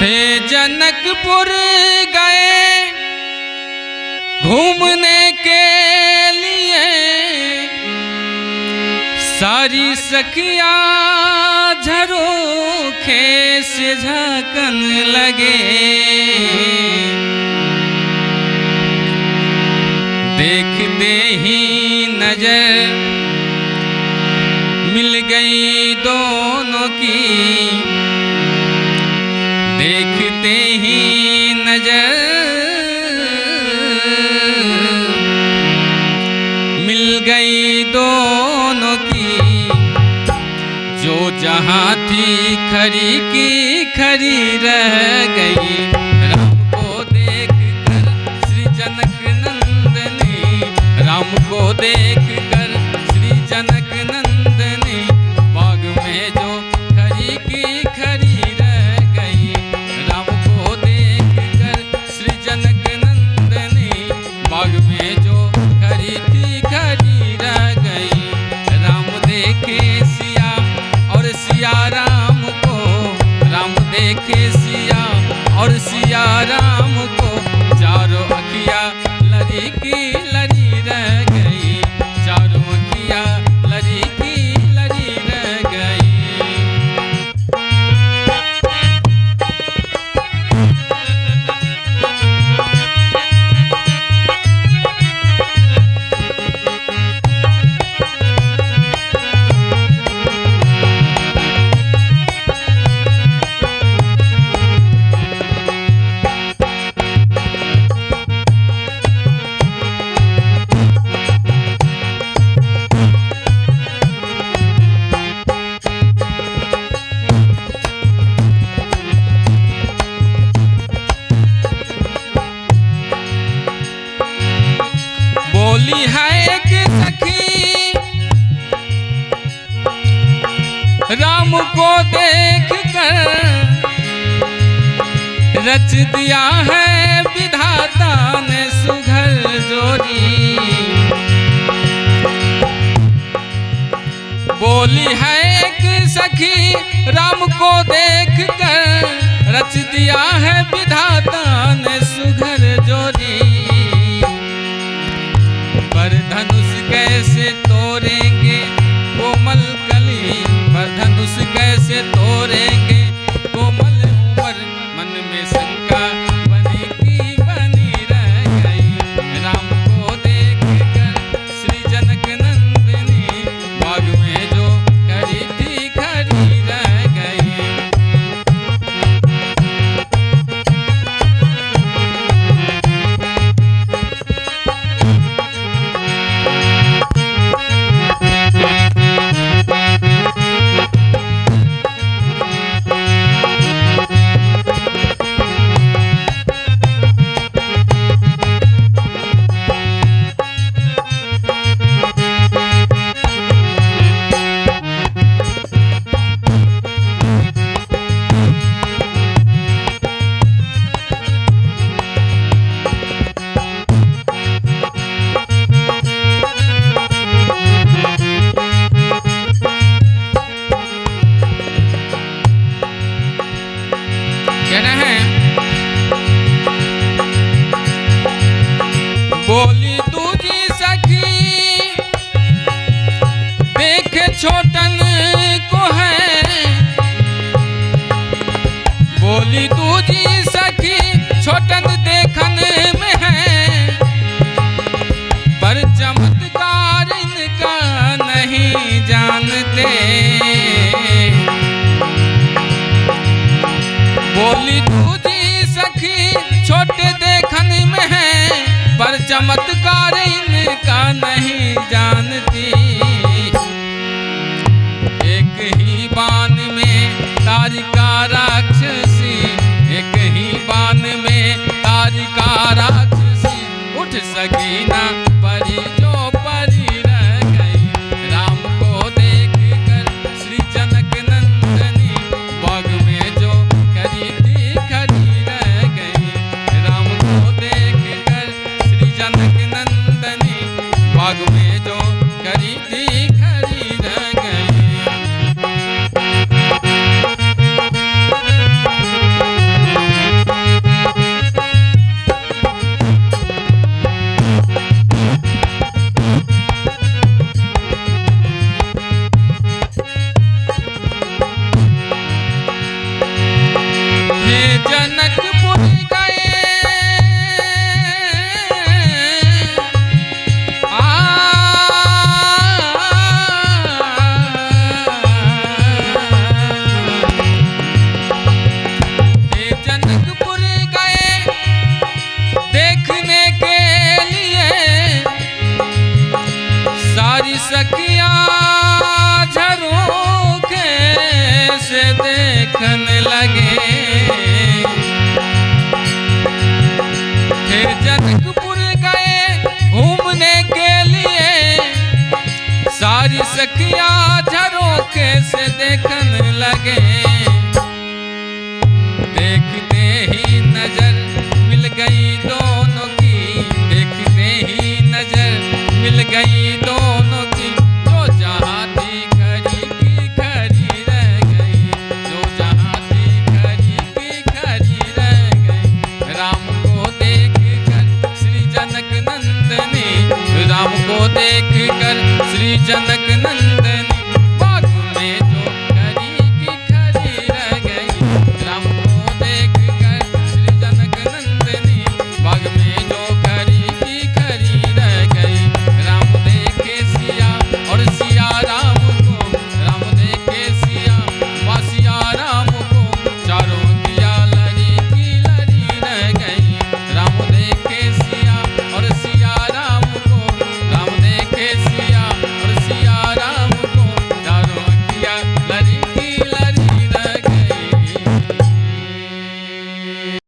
थे जनकपुर गए घूमने के लिए, सारी सखियां झरोखे से झांकन लगे। देखते ही नजर मिल गई दोनों की, देखते ही नजर मिल गई दोनों की। जो जहां थी खरी की खरी रह गई। राम को देख कर श्री जनक नंदनी, राम को देख कर श्री जनक नंदनी, बाग में जो खरी की खरी रह गई। राम को देख कर श्री जनक नंदनी, बाग में जो खरी थी खरी रह गई। राम देखे सिया और सिया राम को, राम देखे सिया और सिया राम को, चारों अखियां लरी की लरी रह गई। चारों अखियां लरी की लरी रह गई। बोली है एक सखी राम को देख कर, रच दिया है विधाता ने सुघर जोड़ी। बोली है एक सखी राम को देख कर, रच दिया है विधाता ने सुघर जोड़ी। पर धनुष कैसे तोड़ेंगे कोमल कली, पर धनुष कैसे तोड़ेंगे कोमल उमर, मन में शंका बनी की बनी रह गई। राम को देख कर श्री जनक नंदिनी, बाग में जो खरी थी खरी रह गई। बोली दूजी सखी देखे छोटन को है, बोली दूजी सखी छोटन देखन में है, पर चमत्कार इनका नहीं जानते। बोली दूजी सखी छोटे देखन में है, पर चमत्कार इनका नहीं जानती। एक ही बाण में तारिका राक्षसी, एक ही बाण में तारिका राक्षसी, उठ सकी ना परी जो परी रह गई। राम को देख कर श्री जनक नंदनी, बाग में जो खरी थी खरी रह गई। राम को देख कर श्री जनक नंदनी, बाग में जो खरी थी देखने लगे। फिर जनकपुर गए घूमने के लिए, सारी सखियां झरोखे से देखने लगे। देखते ही नजर मिल गई दोनों की, देखते ही नजर मिल गई दोनों की। जो जहाँ थी खरी की खरी रह गई, जो जहाँ थी खरी की खरी रह गई। राम को देख कर श्री जनक नंदनी, राम को देख कर श्री जनक नंदनी